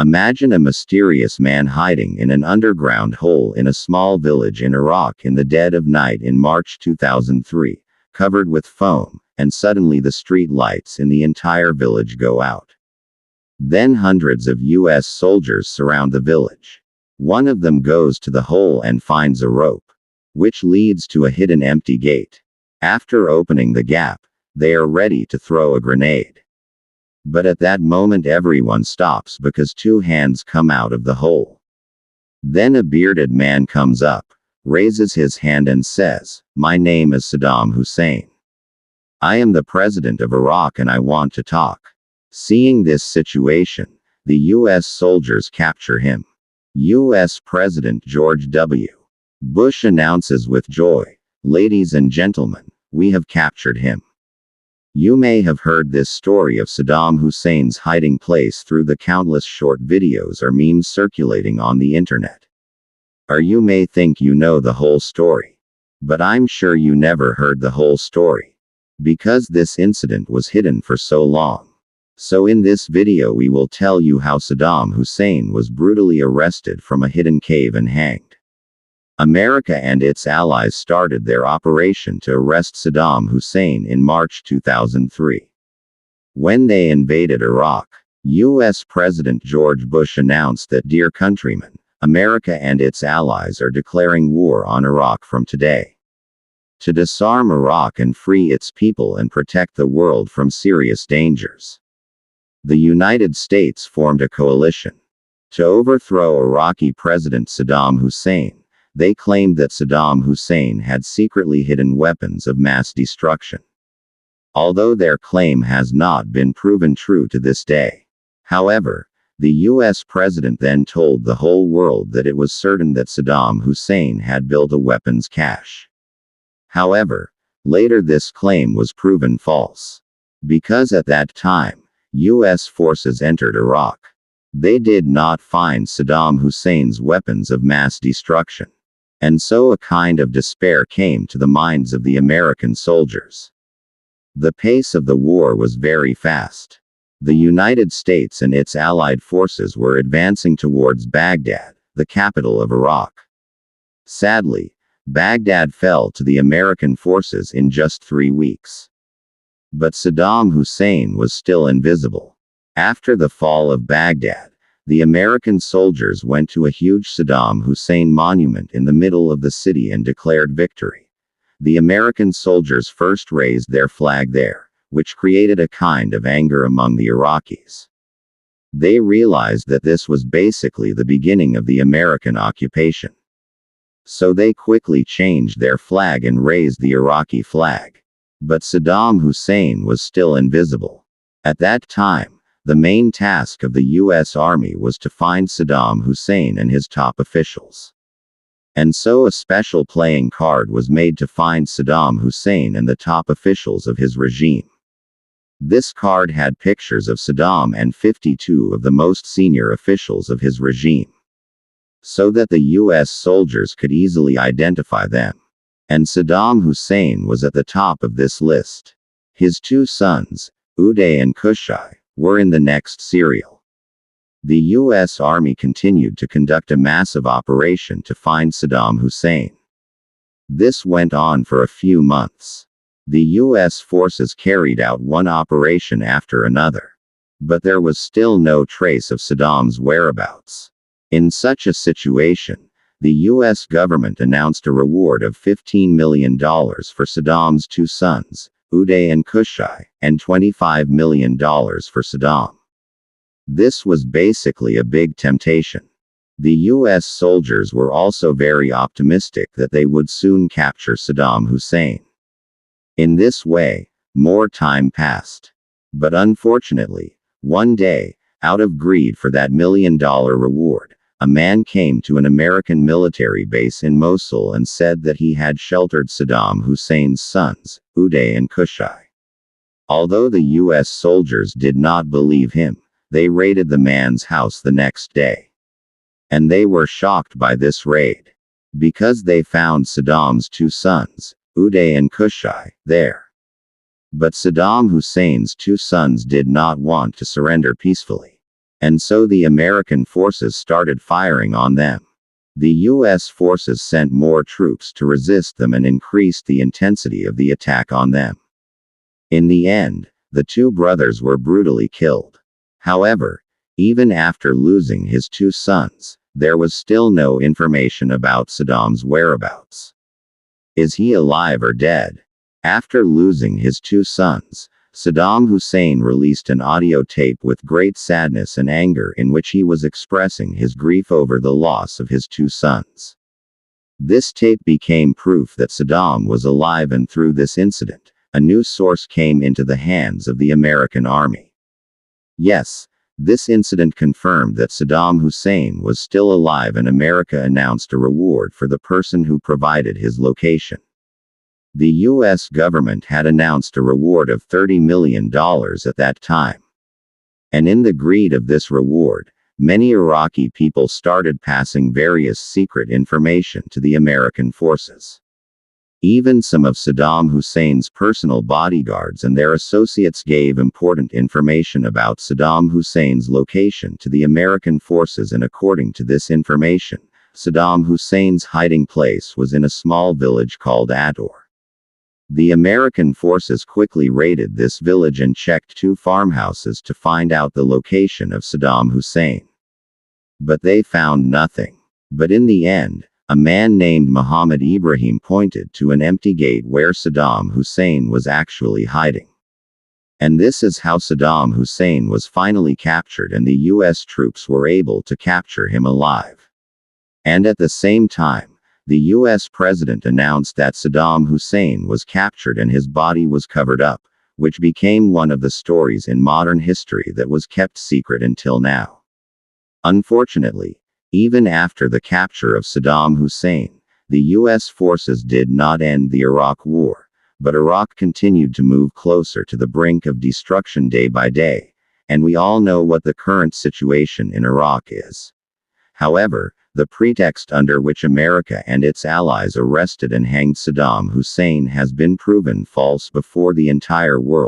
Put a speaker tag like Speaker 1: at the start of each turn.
Speaker 1: Imagine a mysterious man hiding in an underground hole in a small village in Iraq in the dead of night in March 2003, covered with foam, and suddenly the street lights in the entire village go out. Then hundreds of U.S. soldiers surround the village. One of them goes to the hole and finds a rope, which leads to a hidden empty gate. After opening the gap, they are ready to throw a grenade. But at that moment everyone stops because two hands come out of the hole. Then a bearded man comes up, raises his hand and says, "My name is Saddam Hussein. I am the president of Iraq and I want to talk." Seeing this situation, the U.S. soldiers capture him. U.S. President George W. Bush announces with joy, "Ladies and gentlemen, we have captured him." You may have heard this story of Saddam Hussein's hiding place through the countless short videos or memes circulating on the internet. Or you may think you know the whole story. But I'm sure you never heard the whole story. Because this incident was hidden for so long. So in this video we will tell you how Saddam Hussein was brutally arrested from a hidden cave and hanged. America and its allies started their operation to arrest Saddam Hussein in March 2003. When they invaded Iraq, U.S. President George Bush announced that, "Dear countrymen, America and its allies are declaring war on Iraq from today. To disarm Iraq and free its people and protect the world from serious dangers." The United States formed a coalition to overthrow Iraqi President Saddam Hussein. They claimed that Saddam Hussein had secretly hidden weapons of mass destruction. Although their claim has not been proven true to this day. However, the U.S. president then told the whole world that it was certain that Saddam Hussein had built a weapons cache. However, later this claim was proven false. Because at that time, U.S. forces entered Iraq. They did not find Saddam Hussein's weapons of mass destruction. And so a kind of despair came to the minds of the American soldiers. The pace of the war was very fast. The United States and its allied forces were advancing towards Baghdad, the capital of Iraq. Sadly, Baghdad fell to the American forces in just 3 weeks. But Saddam Hussein was still invisible. After the fall of Baghdad, the American soldiers went to a huge Saddam Hussein monument in the middle of the city and declared victory. The American soldiers first raised their flag there, which created a kind of anger among the Iraqis. They realized that this was basically the beginning of the American occupation. So they quickly changed their flag and raised the Iraqi flag. But Saddam Hussein was still invisible. At that time, the main task of the U.S. Army was to find Saddam Hussein and his top officials. And so a special playing card was made to find Saddam Hussein and the top officials of his regime. This card had pictures of Saddam and 52 of the most senior officials of his regime, so that the U.S. soldiers could easily identify them. And Saddam Hussein was at the top of this list. His two sons, Uday and Kushai, were in the next serial. The U.S. Army continued to conduct a massive operation to find Saddam Hussein. This went on for a few months. The U.S. forces carried out one operation after another. But there was still no trace of Saddam's whereabouts. In such a situation, the U.S. government announced a reward of $15 million for Saddam's two sons, Uday and Kushai, and $25 million for Saddam. This was basically a big temptation. The U.S. soldiers were also very optimistic that they would soon capture Saddam Hussein. In this way, more time passed. But unfortunately, one day, out of greed for that $1 million reward, a man came to an American military base in Mosul and said that he had sheltered Saddam Hussein's sons, Uday and Kushai. Although the U.S. soldiers did not believe him, they raided the man's house the next day. And they were shocked by this raid. Because they found Saddam's two sons, Uday and Kushai, there. But Saddam Hussein's two sons did not want to surrender peacefully. And so the American forces started firing on them. The U.S. forces sent more troops to resist them and increased the intensity of the attack on them. In the end, the two brothers were brutally killed. However, even after losing his two sons, there was still no information about Saddam's whereabouts. Is he alive or dead? After losing his two sons, Saddam Hussein released an audio tape with great sadness and anger in which he was expressing his grief over the loss of his two sons. This tape became proof that Saddam was alive, and through this incident, a new source came into the hands of the American army. Yes, this incident confirmed that Saddam Hussein was still alive, and America announced a reward for the person who provided his location. The U.S. government had announced a reward of $30 million at that time. And in the greed of this reward, many Iraqi people started passing various secret information to the American forces. Even some of Saddam Hussein's personal bodyguards and their associates gave important information about Saddam Hussein's location to the American forces, and according to this information, Saddam Hussein's hiding place was in a small village called Ator. The American forces quickly raided this village and checked two farmhouses to find out the location of Saddam Hussein. But they found nothing. But in the end, a man named Muhammad Ibrahim pointed to an empty gate where Saddam Hussein was actually hiding. And this is how Saddam Hussein was finally captured, and the U.S. troops were able to capture him alive. And at the same time, the U.S. president announced that Saddam Hussein was captured and his body was covered up, which became one of the stories in modern history that was kept secret until now. Unfortunately, even after the capture of Saddam Hussein, the U.S. forces did not end the Iraq War, but Iraq continued to move closer to the brink of destruction day by day, and we all know what the current situation in Iraq is. However, the pretext under which America and its allies arrested and hanged Saddam Hussein has been proven false before the entire world.